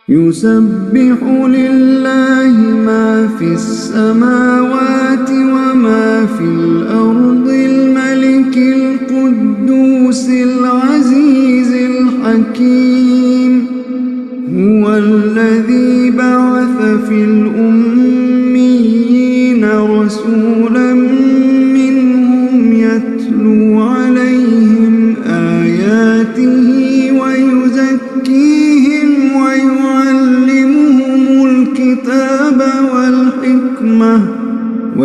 يسبح لله ما في السماوات وما في الأرض الملك القدوس العزيز الحكيم هو الذي بعث في الأميين رسولا منهم يتلو عليهم آياته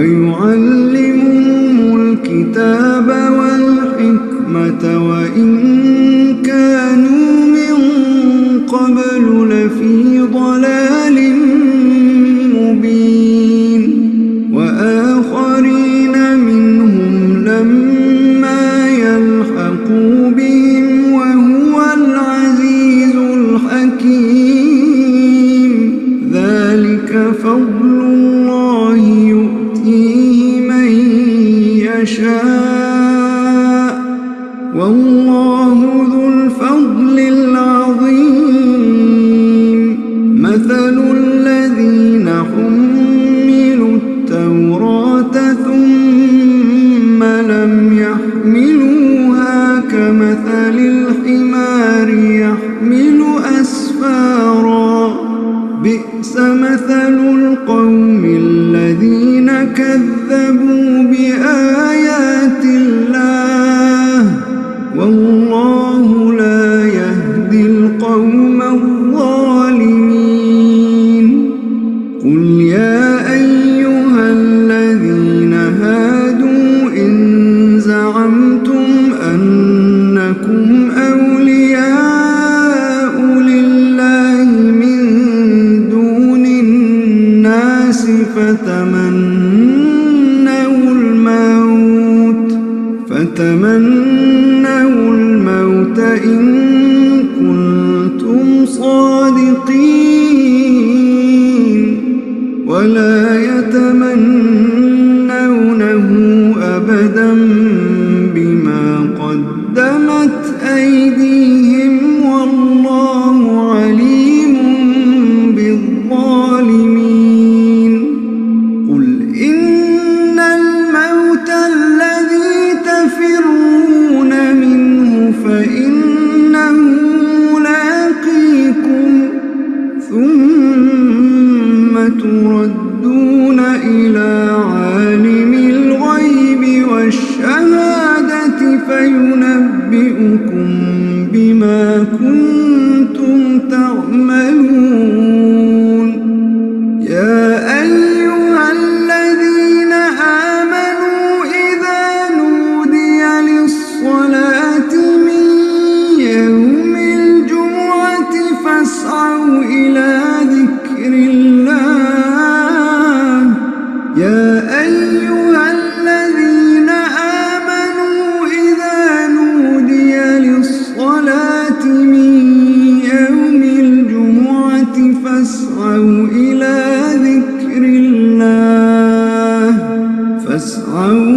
ويعلمهم الكتاب والحكمة وإن كانوا من قبل لفي ضلال مبين وآخرين منهم لما يلحقوا بهم وهو العزيز الحكيم ذلك فضل الله يؤتيه من يشاء والله ذو الفضل العظيم مثل الذين حملوا التوراة ثم لم يحملوها كمثل الحمار يحمل أسفارا بئس مثل القوم الذين كذبوا بآيات الله والله لا يهدي القوم الظالمين قل يا أيها الذين هادوا إن زعمتم أنكم أولياء لله من دون الناس فتمنوا الموت إن كنتم صادقين ولا يتمنونه أبدا بما قدمت أيديهم والله عليم بالظالمين قل إن الموت الذي تفرون منه فإنه ملاقيكم ثم تردون إلى عالم الغيب والشهادة فينبئكم بما كنتم تعملون يا أيها الذين آمنوا إذا نودي للصلاة من يوم الجمعة فاسعوا إلى ذكر الله يا أيها الذين آمنوا إذا نودي للصلاة من يوم الجمعة فاسعوا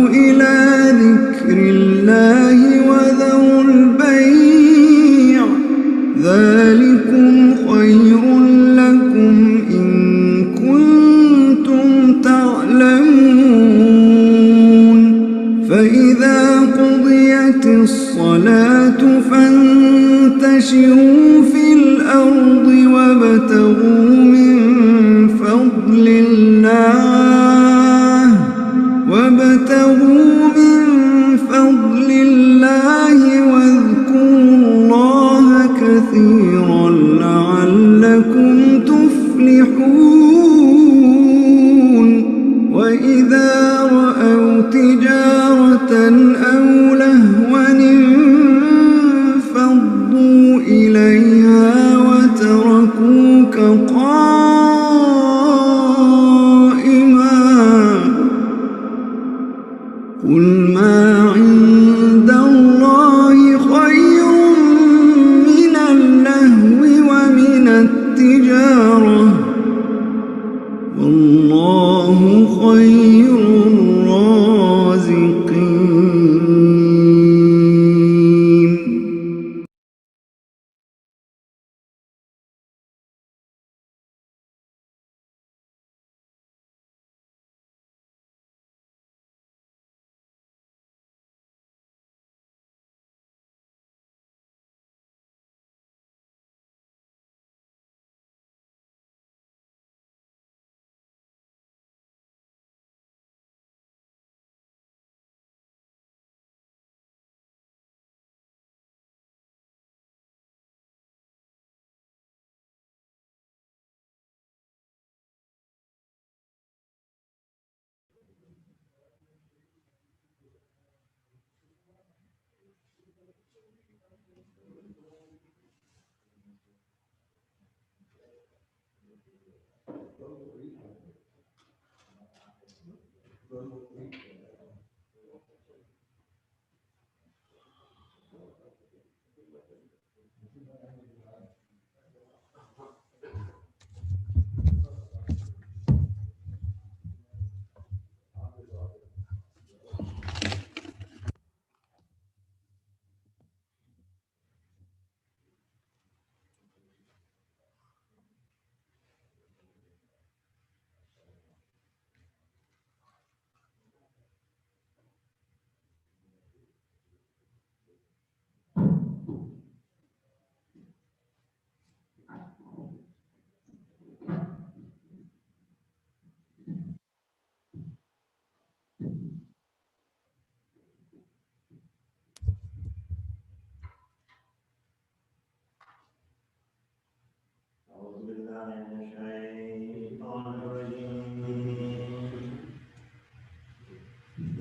إلى ذكر الله وذروا البيع ذلكم خير لكم إن كنتم تعلمون فإذا قضيت الصلاة فانتشروا في الأرض وابتغوا من فضل الله واذكروا الله كثيرا لعلكم تفلحون وإذا رأوا تجارة أو لهوا انفضوا إليها وتركوك قائما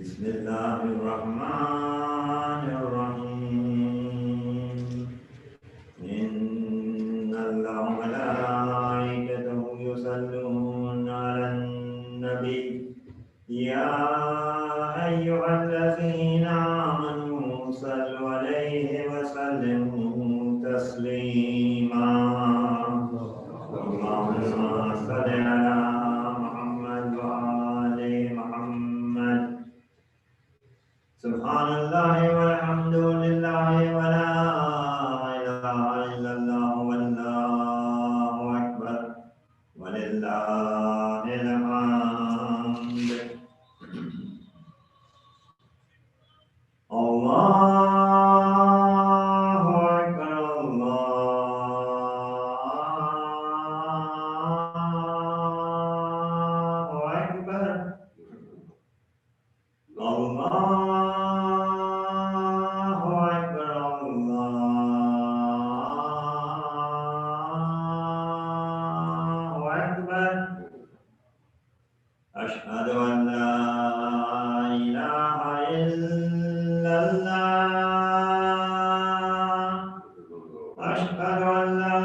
Bismillahirrahmanirrahim. Innallaha wa malaikatahu yusalluna 'alan nabi. Ya ayyuhallazina amanu sallu 'alaihi wa sallimu taslima. Allahumma salli 'ala Muhammad wa ali Muhammad. Subhanallahi walhamdulillahi wa la ilaha illallah wallahu akbar walillahil hamd. Allahu akbar, Allahu akbar. Allahu akbar, Allahu akbar. Ashhadu an la ilaha illallah. Ashhadu an la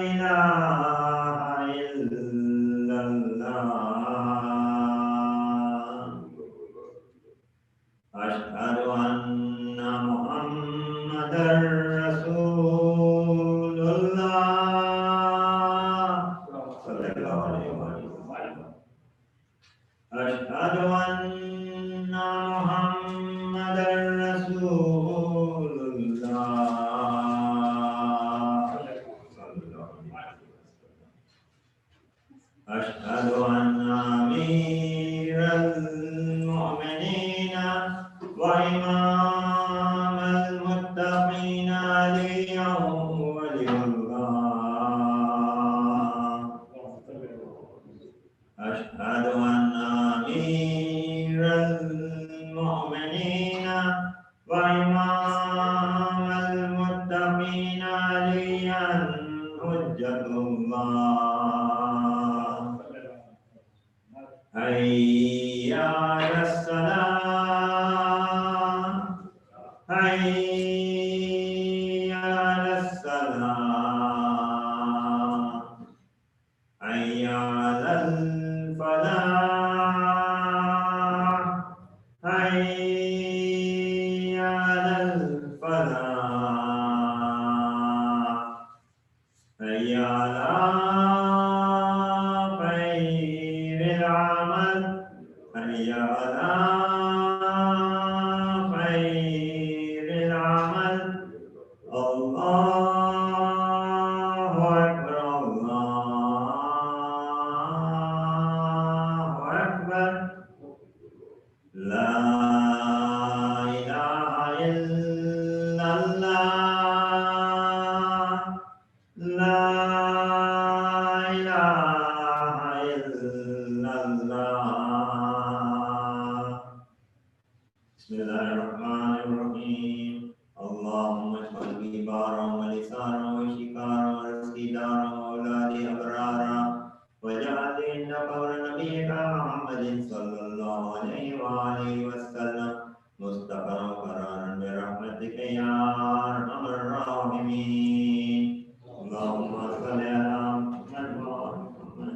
ilaha illallah. Ashhadu anna Muhammadar Rasulullah. Sallallahu alaihi wasallam. Ashhadu anna Muhammadar Rasulullah. Sallallahu alaihi wasallam. Ashhadu anna amiral mu'minina wa imamal muttaqina aliyan waliyullah. Ashhadu anna amiral mu'minina wa imamal muttaqina aliyan hujjatullah. Hayya 'alas salam, hayya 'alas salam, hayya 'alal falah, hayya 'alal falah, hayya 'ala khairil 'amal, hayya 'ala khairil 'amal. Allahu akbar, Allahu akbar. La ilaha illallah. La ilaha illallah. Bismillahirrahmanirrahim. Allahumma ij'alni baran wa lisanan wa shikaran wa rizqidaran wa auladi abrara waj'alni inda qawli nabiyyika Muhammadin sallallahu alaihi wa alihi wasallam mustaqarran qararan bi rahmatika ya arhamar rahimin. Allahumma salli ala Muhammad wa ali Muhammad.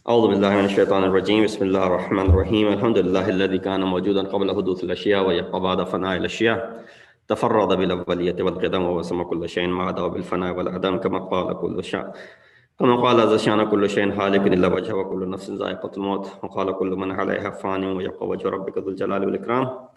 أعوذ بالله من الشيطان الرجيم بسم الله الرحمن الرحيم الحمد لله الذي كان موجودا قبل حدوث الأشياء ويبقى بعد فناء الأشياء تفرد بالأولية والقدم ووسم كل شيء ما عدا بالفناء والعدم كما قال عز شأن كل شيء هالك إلا وجهه وكل نفس ذائقة الموت وقال كل من عليها فان ويبقى وجه ربك ذو الجلال والإكرام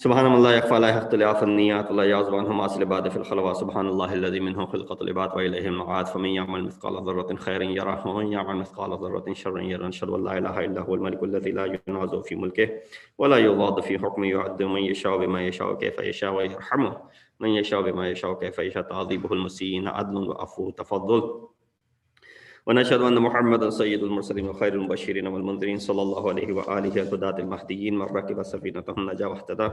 سبحان من لا يخفى عليه اختلاف النيات ولا يعزب عنه مآسي العباد في الخلوات سبحان الله الذي منه خلقة العباد وإليه المعاد فمن يعمل مثقال ذرة خيرا يره ومن يعمل مثقال ذرة شرا يره نشهد أن لا إله إلا هو الملك الذي لا ينازع في ملكه ولا يضاد في حكمه يعد من يشاء بما يشاء كيف يشاء ويرحمه من يشاء بما يشاء كيف يشاء تعذيبه المسيئين عدل وعفو تفضل ونشهد أن محمدا سيد المرسلين وخير المبشرين والمنذرين صلى الله عليه وآله الهداة المهديين من ركب سفينتهم نجا واهتدى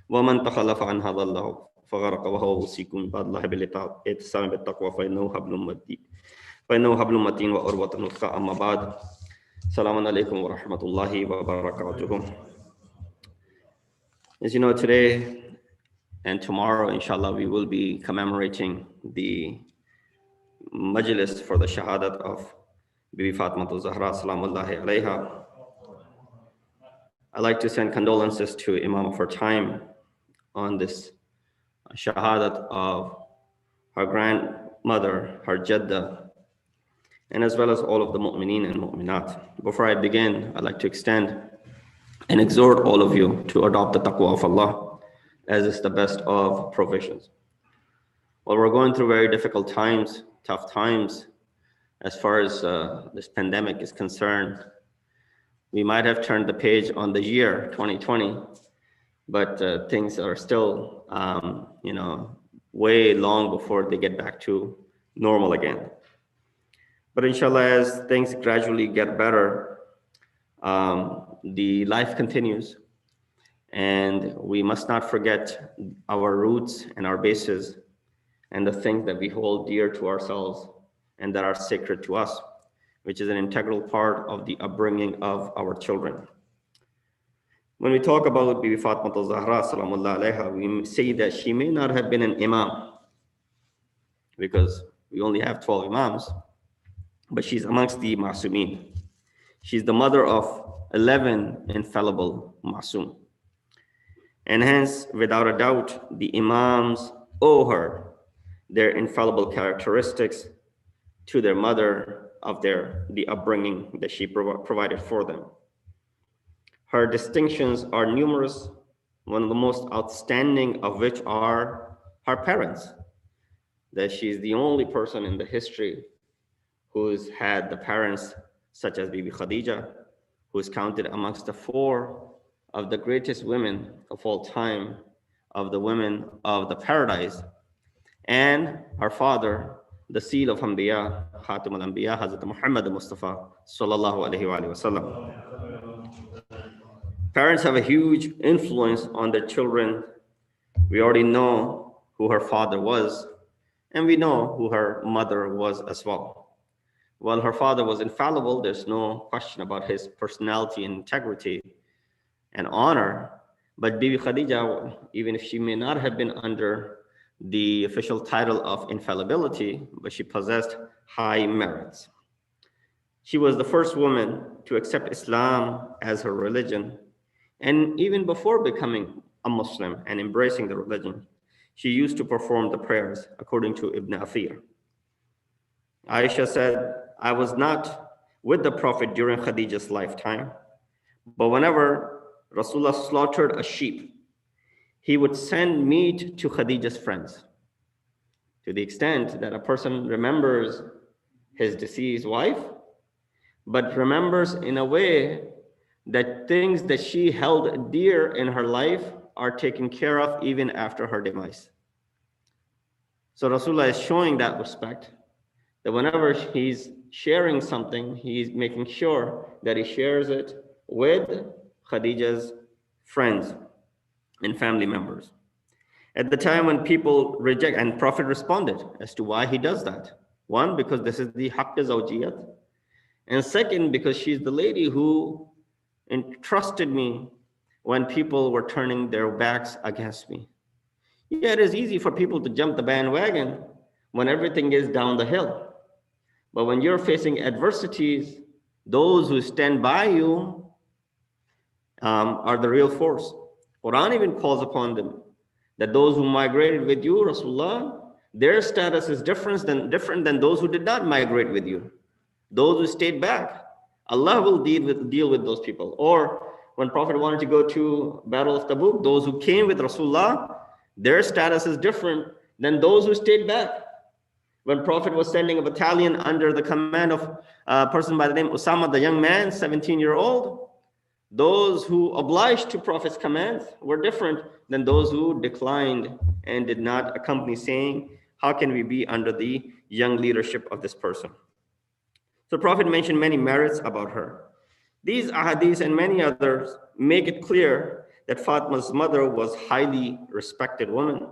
ومن تخلف عن هذا الله فغرق وهو وصيكم بعد الله بالاعتصام بالتقوى فإنه حبل متين وعروة وثقى أما بعد السلام عليكم ورحمة الله وبركاته. As you know, today and tomorrow, inshallah, we will be commemorating the majlis for the Shahadat of Bibi Fatima Zahra Salamullahi alayha. I'd like to send condolences to Imam of her time on this Shahadat of her grandmother, her Jadda, and as well as all of the mu'mineen and mu'minat. Before I begin, I'd like to extend and exhort all of you to adopt the taqwa of Allah, as is the best of provisions. Well, we're going through very difficult times, tough times, as far as this pandemic is concerned. We might have turned the page on the year 2020, but things are still, way long before they get back to normal again. But inshallah, as things gradually get better, the life continues, and we must not forget our roots and our bases and the things that we hold dear to ourselves and that are sacred to us, which is an integral part of the upbringing of our children. When we talk about Bibi Fatima Zahra Salamullah alayha, we say that she may not have been an imam, because we only have 12 imams, but she's amongst the ma'sumin. She's the mother of 11 infallible ma'sum. And hence, without a doubt, the imams owe her their infallible characteristics to their mother of the upbringing that she provided for them. Her distinctions are numerous, one of the most outstanding of which are her parents, that she's the only person in the history who's had the parents such as Bibi Khadija, who is counted amongst the 4 of the greatest women of all time, of the women of the paradise, and her father, the seal of Anbiya, Khatim al-Anbiya, Hazrat Muhammad Mustafa sallallahu alayhi wa sallam. Parents have a huge influence on their children. We already know who her father was, and we know who her mother was as well. While her father was infallible, there's no question about his personality and integrity and honor. But Bibi Khadija, even if she may not have been under the official title of infallibility, but she possessed high merits. She was the first woman to accept Islam as her religion. And even before becoming a Muslim and embracing the religion, she used to perform the prayers according to Ibn Athir. Aisha said, I was not with the Prophet during Khadija's lifetime, but whenever Rasulullah slaughtered a sheep, he would send meat to Khadija's friends, to the extent that a person remembers his deceased wife, but remembers in a way that things that she held dear in her life are taken care of even after her demise. So Rasulullah is showing that respect, that whenever he's sharing something, he's making sure that he shares it with Khadija's friends and family members. At the time when people reject, and Prophet responded as to why he does that. One, because this is the haqq zawjiyat. And second, because she's the lady who entrusted me when people were turning their backs against me. Yeah, it is easy for people to jump the bandwagon when everything is down the hill. But when you're facing adversities, those who stand by you are the real force. Quran even calls upon them that those who migrated with you, Rasulullah, their status is different than those who did not migrate with you. Those who stayed back, Allah will deal with those people. Or when Prophet wanted to go to Battle of Tabuk, those who came with Rasulullah, their status is different than those who stayed back. When Prophet was sending a battalion under the command of a person by the name Usama, the young man, 17-year-old, those who obliged to Prophet's commands were different than those who declined and did not accompany, saying, how can we be under the young leadership of this person? So Prophet mentioned many merits about her. These ahadith and many others make it clear that Fatima's mother was a highly respected woman.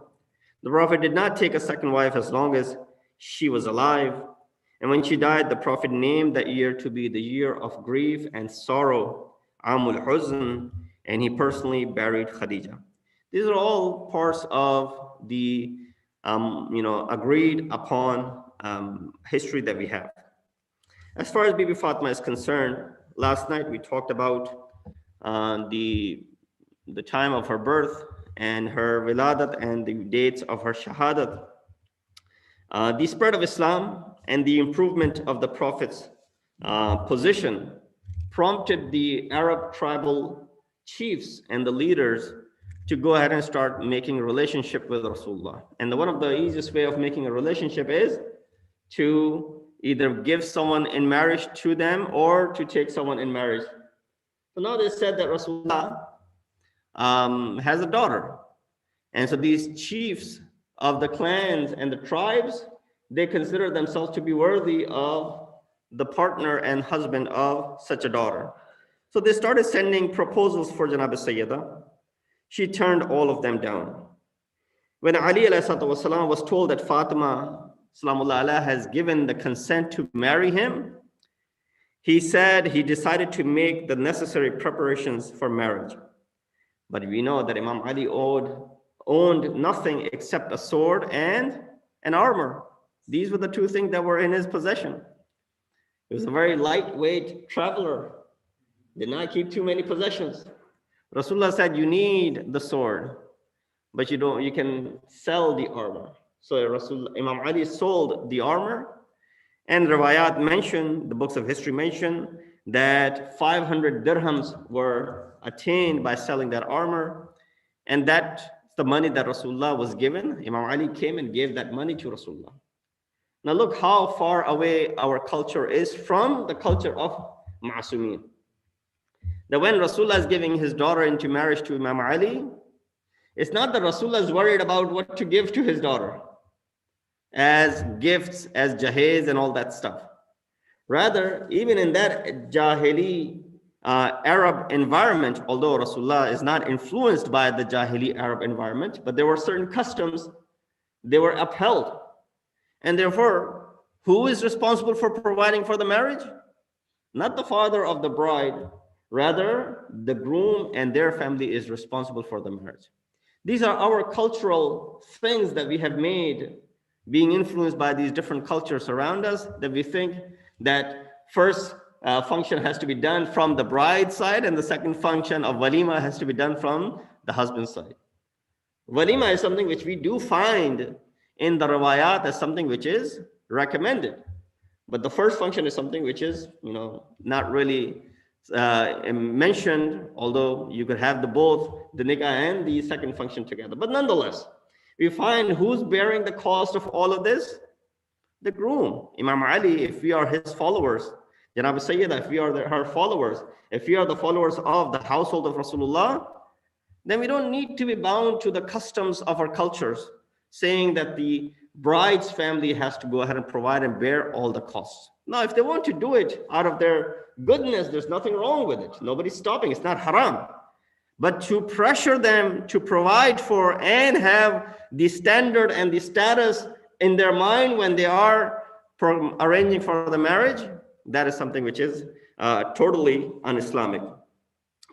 The Prophet did not take a second wife as long as she was alive. And when she died, the Prophet named that year to be the year of grief and sorrow, Amul Huzn, and he personally buried Khadija. These are all parts of the agreed upon history that we have. As far as Bibi Fatima is concerned, last night we talked about the time of her birth and her wiladat and the dates of her shahadat. The spread of Islam and the improvement of the Prophet's position prompted the Arab tribal chiefs and the leaders to go ahead and start making a relationship with Rasulullah. And one of the easiest way of making a relationship is to either give someone in marriage to them or to take someone in marriage. So now they said that Rasulullah has a daughter. And so these chiefs of the clans and the tribes, they consider themselves to be worthy of the partner and husband of such a daughter. So they started sending proposals for Janab Sayyida. She turned all of them down. When Ali والسلام, was told that Fatima Salamullah has given the consent to marry him, he said he decided to make the necessary preparations for marriage. But we know that Imam Ali owned nothing except a sword and an armor. These were the two things that were in his possession. He was a very lightweight traveler, did not keep too many possessions. Rasulullah said, you need the sword, but you can sell the armor. So Imam Ali sold the armor, and riwayat mention, the books of history mention, that 500 dirhams were attained by selling that armor, and that's the money that Rasulullah was given. Imam Ali came and gave that money to Rasulullah. Now look how far away our culture is from the culture of Ma'asumin. That when Rasulullah is giving his daughter into marriage to Imam Ali, it's not that Rasulullah is worried about what to give to his daughter as gifts, as jahez and all that stuff. Rather, even in that Jahili Arab environment, although Rasulullah is not influenced by the Jahili Arab environment, but there were certain customs, they were upheld. And therefore, who is responsible for providing for the marriage? Not the father of the bride, rather the groom and their family is responsible for the marriage. These are our cultural things that we have made, being influenced by these different cultures around us, that we think that first function has to be done from the bride's side and the second function of walima has to be done from the husband's side. Walima is something which we do find in the riwayat as something which is recommended. But the first function is something which is, not really mentioned, although you could have both the nikah and the second function together. But nonetheless, we find who's bearing the cost of all of this? The groom. Imam Ali, if we are his followers, Janab Sayyida, if we are her followers, if we are the followers of the household of Rasulullah, then we don't need to be bound to the customs of our cultures, saying that the bride's family has to go ahead and provide and bear all the costs. Now, if they want to do it out of their goodness, there's nothing wrong with it. Nobody's stopping. It's not haram. But to pressure them to provide for and have the standard and the status in their mind when they are arranging for the marriage, that is something which is totally un-Islamic.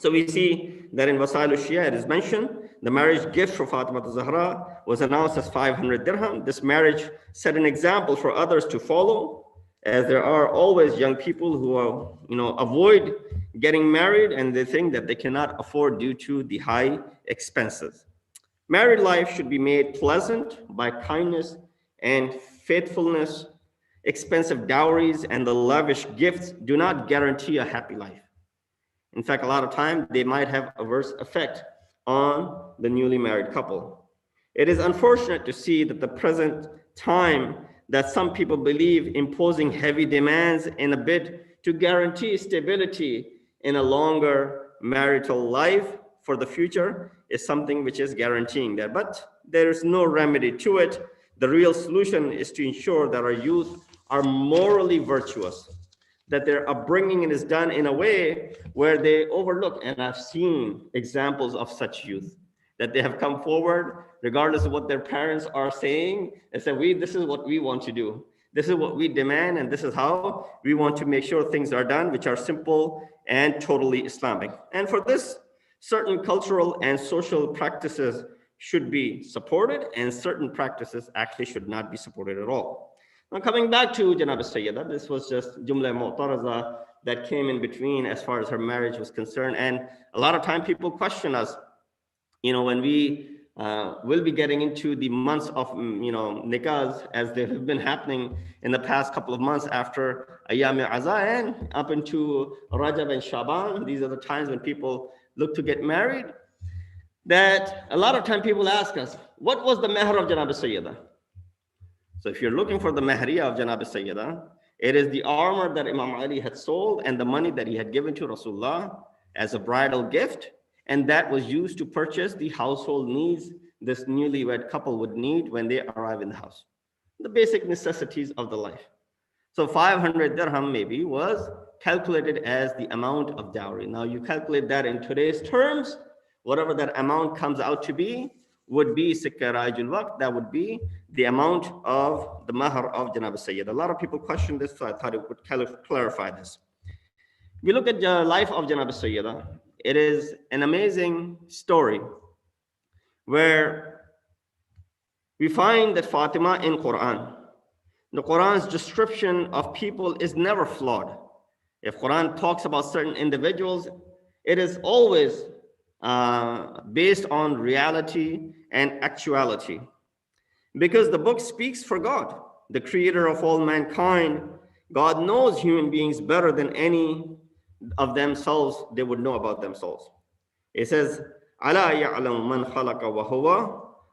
So we see that in Wasail al-Shia it is mentioned, the marriage gift for Fatima Zahra was announced as 500 dirham. This marriage set an example for others to follow, as there are always young people who are, avoid getting married, and they think that they cannot afford due to the high expenses. Married life should be made pleasant by kindness and faithfulness. Expensive dowries and the lavish gifts do not guarantee a happy life. In fact, a lot of time they might have a adverse effect on the newly married couple. It is unfortunate to see that the present time that some people believe imposing heavy demands in a bid to guarantee stability in a longer marital life for the future is something which is guaranteeing that. But there is no remedy to it. The real solution is to ensure that our youth are morally virtuous, that their upbringing is done in a way where they overlook, and I've seen examples of such youth, that they have come forward regardless of what their parents are saying and say, this is what we want to do. This is what we demand, and this is how we want to make sure things are done, which are simple and totally Islamic. And for this, certain cultural and social practices should be supported, and certain practices actually should not be supported at all. Now, coming back to Janab Sayyida, this was just Jumla Mu'taraza that came in between as far as her marriage was concerned. And a lot of time people question us, when we will be getting into the months of, nikahs, as they have been happening in the past couple of months after Ayyam Aza and up into Rajab and Shaban. These are the times when people look to get married. That a lot of time people ask us, what was the mahr of Janab Sayyida? So if you're looking for the mahriya of Janab Sayyida, it is the armor that Imam Ali had sold and the money that he had given to Rasulullah as a bridal gift. And that was used to purchase the household needs this newlywed couple would need when they arrive in the house. The basic necessities of the life. So 500 dirham maybe was calculated as the amount of dowry. Now you calculate that in today's terms, whatever that amount comes out to be would be Sikka Rajul Waqt, that would be the amount of the mahr of Janab Sayyid. A lot of people question this, so I thought it would clarify this. We look at the life of Janab Sayyida. It is an amazing story where we find that Fatima in Quran, the Quran's description of people is never flawed. If Quran talks about certain individuals, it is always based on reality and actuality. Because the book speaks for God, the creator of all mankind. God knows human beings better than any of themselves they would know about themselves. It says, "Ala ya'lamu man khalaqa wa huwa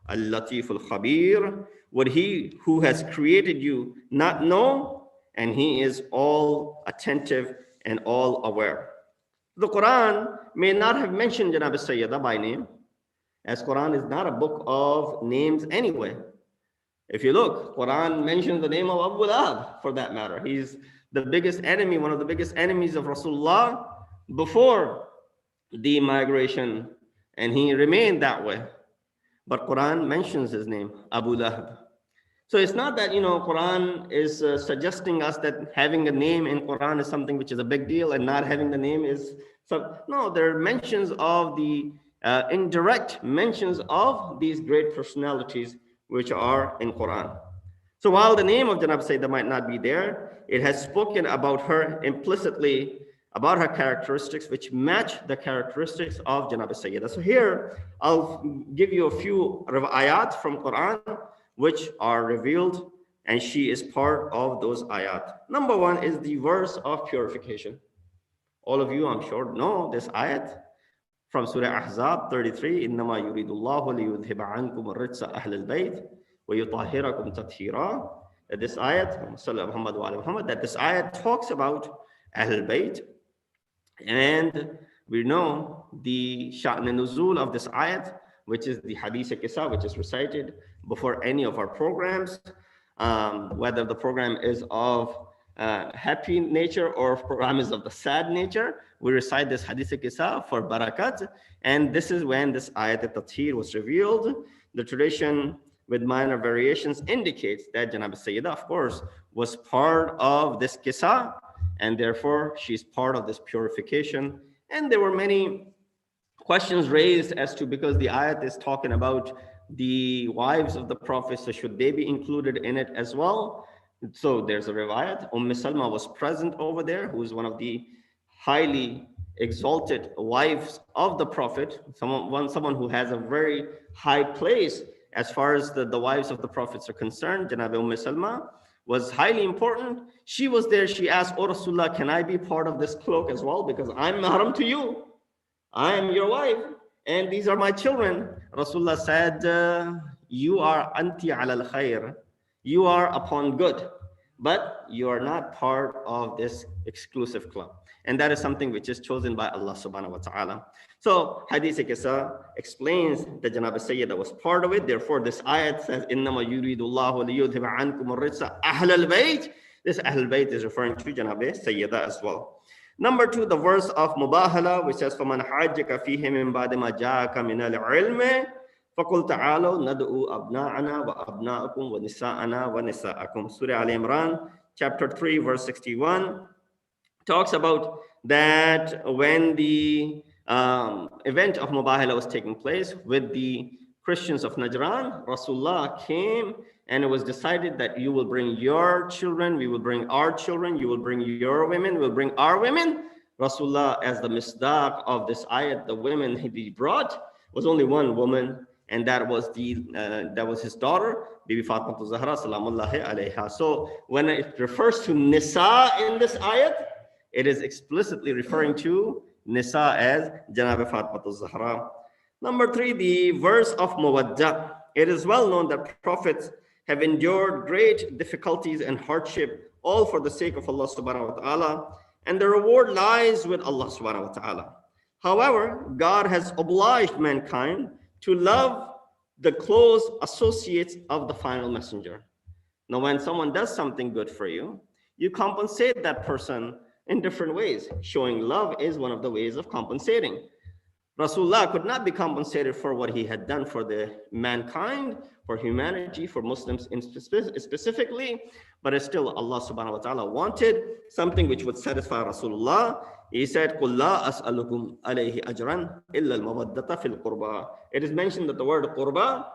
al-latiful khabir." Would he who has created you not know? And he is all attentive and all aware. The Quran may not have mentioned Janab Sayyida by name, as Quran is not a book of names anyway. If you look, Quran mentions the name of Abu Lahab, for that matter. He's the biggest enemy, one of the biggest enemies of Rasulullah before the migration, and he remained that way. But Quran mentions his name, Abu Lahab. So it's not that, Quran is suggesting us that having a name in Quran is something which is a big deal, and not having the name is no, there are mentions of the indirect mentions of these great personalities which are in Quran. So while the name of Janab Sayyida might not be there, it has spoken about her implicitly, about her characteristics which match the characteristics of Janab Sayyida. So here, I'll give you a few ayat from Quran which are revealed, and she is part of those ayat. Number one is the verse of purification. All of you, I'm sure, know this ayat from Surah Ahzab 33, إِنَّمَا يُرِيدُ اللَّهُ لِيُذْهِبَ عَنْكُمُ الرِّجْسَ أَهْلَ الْبَيْتِ وَيُطَهِّرَكُمْ تَطْهِيرًا. That this ayat, that this ayat talks about Ahlul Bayt. And we know the Sha'n al-Nuzul of this ayat, which is the Hadith Kisa, which is recited before any of our programs, whether the program is of happy nature or program is of the sad nature. We recite this Hadith Kisa for barakat, and this is when this ayat al-Tathir was revealed. The tradition with minor variations indicates that Janab Sayyida, of course, was part of this Kisa, and therefore she's part of this purification. And there were many questions raised as to, because the ayat is talking about the wives of the Prophet, so should they be included in it as well? So there's a riwayat. Salma was present over there, who is one of the highly exalted wives of the Prophet, someone who has a very high place as far as the wives of the Prophets are concerned. Janab Salma was highly important. She was there. She asked, "Oh Rasulullah, can I be part of this cloak as well? Because I'm mahram to you. I am your wife, and these are my children." Rasulullah said, "You are anti al khair. You are upon good, but you are not part of this exclusive club." And that is something which is chosen by Allah subhanahu wa ta'ala. So Hadith Kisa explains that Janab Sayyida was part of it. Therefore, this ayat says, "Innama yuridullahu liyudhiba ankum ar-rijsa ahl al-bayt." This ahl al-bayt is referring to Janab Sayyida as well. Number 2, the verse of Mubahala, which says, فَمَنْ حَاجَّكَ فِيهِ مِنْ بَعْدِ مَا جَاءَكَ مِنَ الْعِلْمِ فَقُلْ تَعَالَوْا نَدْعُوا أَبْنَاءَنَا وَأَبْنَاءَكُمْ وَنِسَاءَنَا وَنِسَاءَكُمْ. Surah Al-Imran, chapter 3, verse 61, talks about that when the event of Mubahala was taking place with the Christians of Najran, Rasulullah came and it was decided that you will bring your children, we will bring our children, you will bring your women, we'll bring our women. Rasulullah, as the misdaq of this ayat, the women he brought was only one woman, and that was his daughter, Bibi Fatima Zahra salamullahi alayha. So when it refers to Nisa in this ayat, it is explicitly referring to Nisa as Janab Fatima Zahra. Number 3, the verse of Mawaddah. It is well known that prophets have endured great difficulties and hardship, all for the sake of Allah subhanahu wa ta'ala, and the reward lies with Allah subhanahu wa ta'ala. However, God has obliged mankind to love the close associates of the final messenger. Now, when someone does something good for you, you compensate that person in different ways. Showing love is one of the ways of compensating. Rasulullah could not be compensated for what he had done for the mankind, for humanity, for Muslims specifically, but it's still Allah subhanahu wa ta'ala wanted something which would satisfy Rasulullah. He said, قُلْ لَا أَسْأَلُكُمْ عَلَيْهِ أَجْرًا إِلَّا الْمَوَدَّةَ فِي الْقُرْبَى. It is mentioned that the word qurba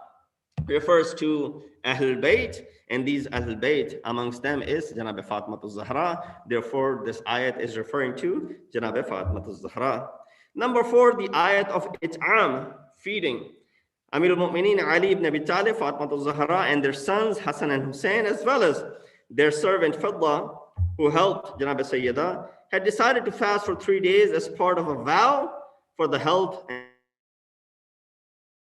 refers to Ahlul Bayt, and these Ahlul Bayt, amongst them is Janab Fatima Zahra. Therefore, this ayat is referring to Janab Fatima Zahra. Number 4, the ayat of It'am, feeding. Amir al-Mu'mineen Ali ibn Abi Talib, Fatima Zahra, and their sons Hassan and Hussein, as well as their servant Fadla, who helped Janab Sayyida, had decided to fast for 3 days as part of a vow for the health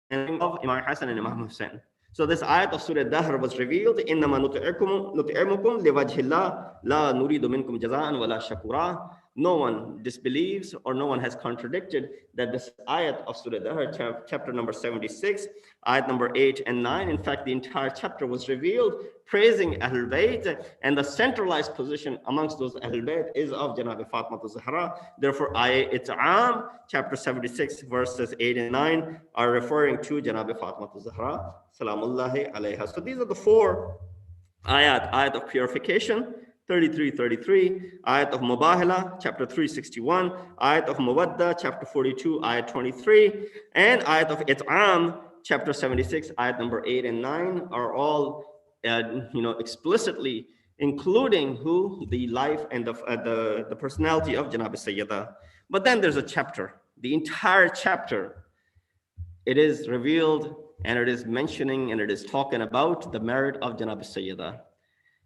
and of Imam Hassan and Imam Hussein. So this ayat of Surah Dahr was revealed, إِنَّمَا نُطْعِمُكُمْ لِوَجْهِ اللَّهِ لَا نُرِيدُ مِنْكُمْ جَزَاءً وَلَا شَكُورًا. No one disbelieves or no one has contradicted that this ayat of Surah Dahr, chapter number 76, ayat number 8 and 9, in fact, the entire chapter was revealed praising Ahlul Bayt, and the centralized position amongst those Ahlul Bayt is of Janab Fatima Zahra. Therefore, ayat It'am, chapter 76, verses 8 and 9 are referring to Janab Fatima Zahra, salamullahi alayha. So these are the 4 ayat of purification, 33, ayat of Mubahala, chapter 361, ayat of Mawadda, chapter 42, ayat 23, and ayat of It'am, chapter 76, ayat number 8 and 9 are all explicitly including the life and the personality of Janab Sayyida. But then there's a chapter, the entire chapter, it is revealed and it is mentioning and it is talking about the merit of Janab Sayyida.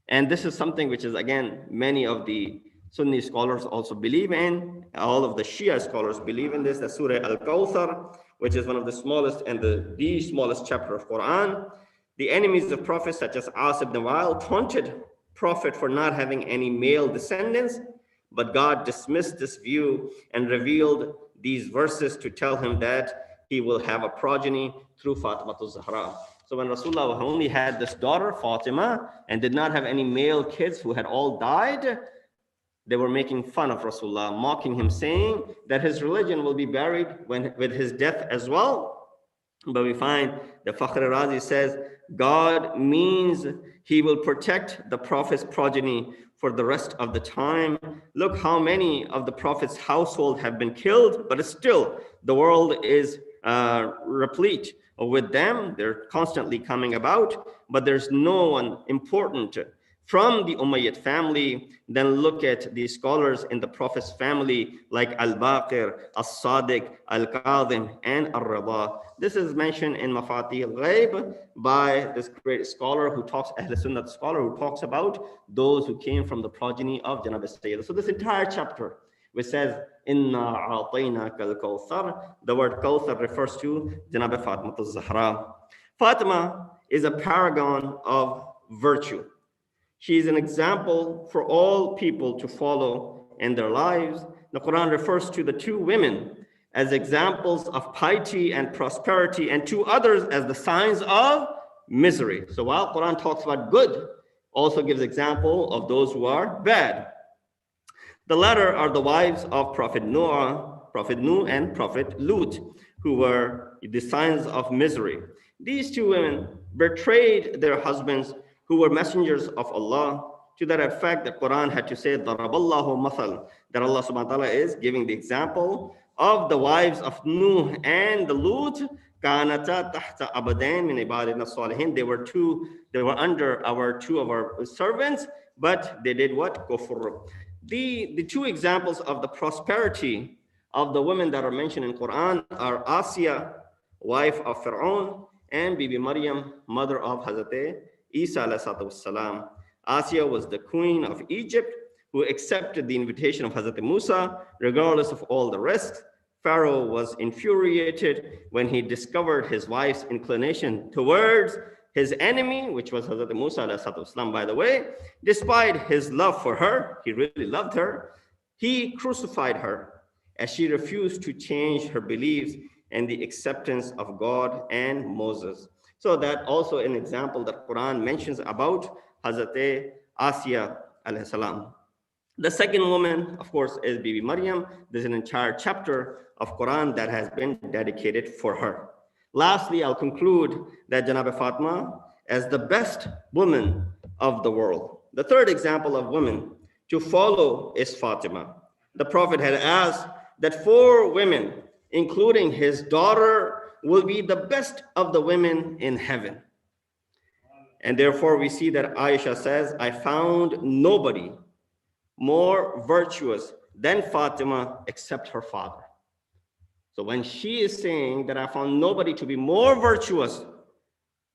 And this is something which is, again, many of the Sunni scholars also believe in. All of the Shia scholars believe in this. The Surah Al-Kawthar, which is one of the smallest and the smallest chapter of Quran. The enemies of Prophet, such as As ibn Wa'il, taunted Prophet for not having any male descendants, but God dismissed this view and revealed these verses to tell him that he will have a progeny through Fatima Zahra. So when Rasulullah only had this daughter, Fatima, and did not have any male kids who had all died, they were making fun of Rasulullah, mocking him, saying that his religion will be buried with his death as well. But we find that Fakhr Razi says, God means he will protect the Prophet's progeny for the rest of the time. Look how many of the Prophet's household have been killed, but still the world is replete with them. They're constantly coming about, but there's no one important from the Umayyad family. Then look at the scholars in the Prophet's family like Al-Baqir, As-Sadiq, Al-Kadhim, and Ar-Rida. This is mentioned in Mafatih al-Ghaib by this great scholar who talks, Ahl Sunnah scholar, who talks about those who came from the progeny of Janab Sayyid. So this entire chapter, which says, Inna a'tainaka al-Kawthar, the word Kawthar refers to Janab Fatima al-Zahra. Fatima is a paragon of virtue. She is an example for all people to follow in their lives. The Quran refers to the two women as examples of piety and prosperity, and two others as the signs of misery. So while Quran talks about good, also gives example of those who are bad. The latter are the wives of Prophet Noah, Prophet Nuh, and Prophet Lut, who were the signs of misery. These two women betrayed their husbands, who were messengers of Allah, to that effect that Quran had to say, Daraballahu mathal, that Allah subhanahu wa ta'ala is giving the example of the wives of Nuh and the Lut. Kanata tahta abadain min ibadina salihin. They were under two of our servants, but they did what? Kufr. The two examples of the prosperity of the women that are mentioned in Quran are Asiya, wife of Fir'aun, and Bibi Maryam, mother of Hazrat Isa alayhi salam. Asiya was the queen of Egypt who accepted the invitation of Hazrat Musa regardless of all the risks. Pharaoh was infuriated when he discovered his wife's inclination towards his enemy, which was Hazrat Musa alayhi salam, by the way. Despite his love for her, he really loved her, he crucified her as she refused to change her beliefs and the acceptance of God and Moses. So that also an example that Quran mentions about Hazrat Asiya alayhi salam. The second woman, of course, is Bibi Maryam. There's an entire chapter of Quran that has been dedicated for her. Lastly, I'll conclude that Janab Fatima as the best woman of the world. The third example of women to follow is Fatima. The Prophet had asked that 4 women, including his daughter, will be the best of the women in heaven. And therefore we see that Aisha says, I found nobody more virtuous than Fatima except her father. So when she is saying that I found nobody to be more virtuous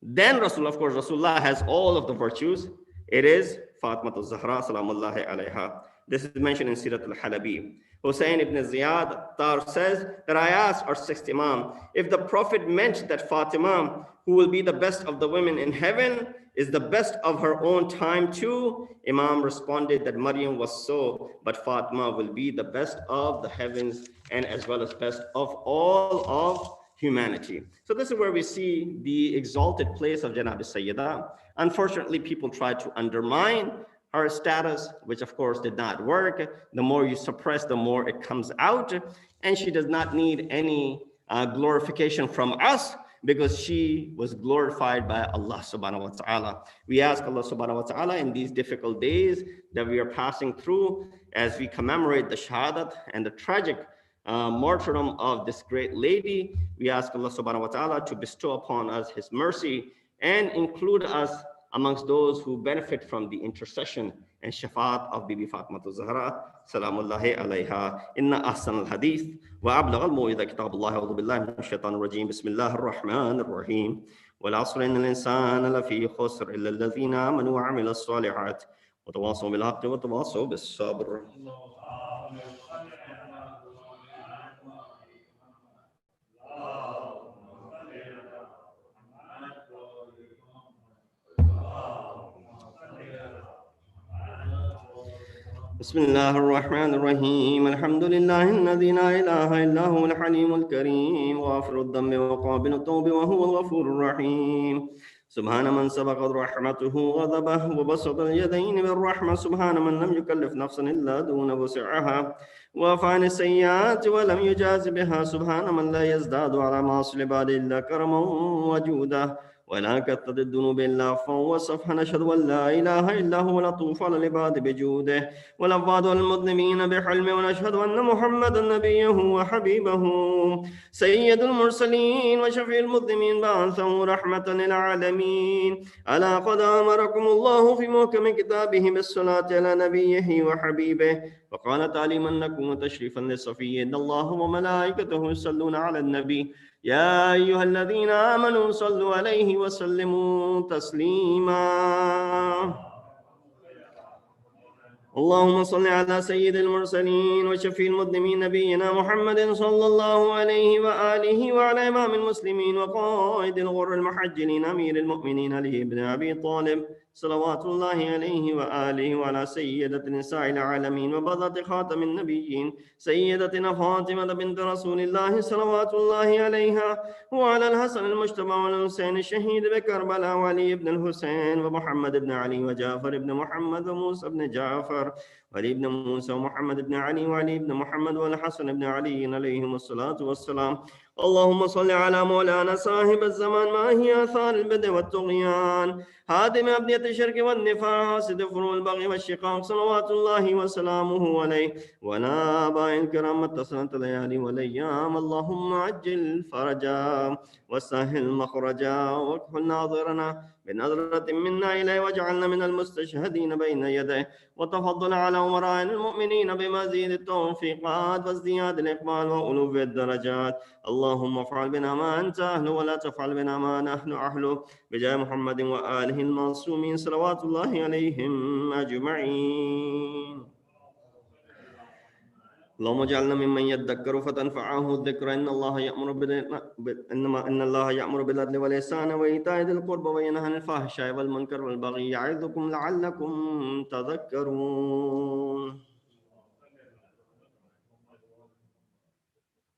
than Rasulullah, of course Rasulullah has all of the virtues, it is Fatima al-Zahra salamullahi alayha. This is mentioned in Sirat al-Halabi. Hussein ibn Ziyad Tar says that I asked our 6th Imam if the Prophet meant that Fatima, who will be the best of the women in heaven, is the best of her own time too. Imam responded that Maryam was so, but Fatima will be the best of the heavens and as well as best of all of humanity. So this is where we see the exalted place of Janab Sayyidah. Unfortunately, people try to undermine her status, which of course did not work. The more you suppress, the more it comes out. And she does not need any glorification from us, because she was glorified by Allah subhanahu wa ta'ala. We ask Allah subhanahu wa ta'ala in these difficult days that we are passing through, as we commemorate the Shahadat and the tragic martyrdom of this great lady, we ask Allah subhanahu wa ta'ala to bestow upon us His mercy and include us amongst those who benefit from the intercession and shafaat of Bibi Fatima al-Zahra salamullahi alayha. Inna ahsan al-hadith wa ablagh al-mu'idha kitabullah wa a'udhu billahi minash shaitanir rajim. Bismillahir rahmanir rahim. Wal 'asri innal insana lafi khusr illa alladhina amanu wa 'amilus salihat wa tawasaw bil haqqi wa tawasaw bis sabr. بسم الله الرحمن الرحيم الحمد لله الذي لا إله إلا هو الحليم الكريم غافر الذنب وقابل التوب وهو الغفور الرحيم سبحان من سبقت رحمته غضبه وبسط اليدين بالرحمة سبحان من لم يكلف نفسا إلا دون وسعها وعن السيئات ولم يجاز بها سبحان من لا يزداد على معاصي العباد إلا كرما وجودا ولا كثرة الذنوب إلا عفوا وصفحا. نشهد أن لا إله إلا هو لطوف على العباد بجوده والعباد والمظلمين بحلمه. ونشهد أن محمدا نبيه وحبيبه سيد المرسلين وشفيع المذنبين بعثه رحمة للعالمين. ألا قد أمركم الله في محكم كتابه بالصلاة على نبيه وحبيبه، فقال تعليما لكم وتشريفا للصفي: إن الله وملائكته يصلون على النبي يا أيها الذين آمنوا صلوا عليه وسلموا تسليما. اللهم صل على سيد المرسلين وشفيع المذنبين نبينا محمد صلى الله عليه وآله وعلى إمام المسلمين وقائد الغر المحجلين أمير المؤمنين علي بن أبي طالب صلوات الله عليه وآله وعلى سيدة نساء العالمين وبضعة خاتم النبيين سيدتنا فاطمة بنت رسول الله صلوات الله عليها، وعلى الحسن المجتبى والحسين الشهيد بكربلاء وعلي بن الحسين ومحمد بن علي وجعفر بن محمد وموسى بن جعفر وعلي بن موسى ومحمد بن علي وعلي بن محمد والحسن بن علي عليهم الصلاة والسلام. اللهم صل على مولانا صاحب الزمان ما هي آثار البدع والطغيان هادم أبنية الشرك والنفاق حاسد فروع البغي والشقاق صلوات الله وسلامه عليه وعلى آبائه الكرام اتصلت الليالي والأيام. اللهم عجل فرجا وسهل مخرجا واكحل ناظرنا بنظرة منا إليه واجعلنا من المستشهدين بين يديه، وتفضل على أمراء المؤمنين بمزيد التوفيقات وازدياد الإقبال وألوف الدرجات. اللهم افعل بنا ما أنت أهله ولا تفعل بنا ما نحن أهله، بجاه محمد وآله المعصومين صلوات الله عليهم أجمعين. اللهم اجعلنا ممن يذكر فتنفعه الذكر. إن الله يأمر بالعدل والإحسان وإيتاء ذي القربى وينهى عن الفحشاء والمنكر والبغي يعظكم لعلكم تذكرون.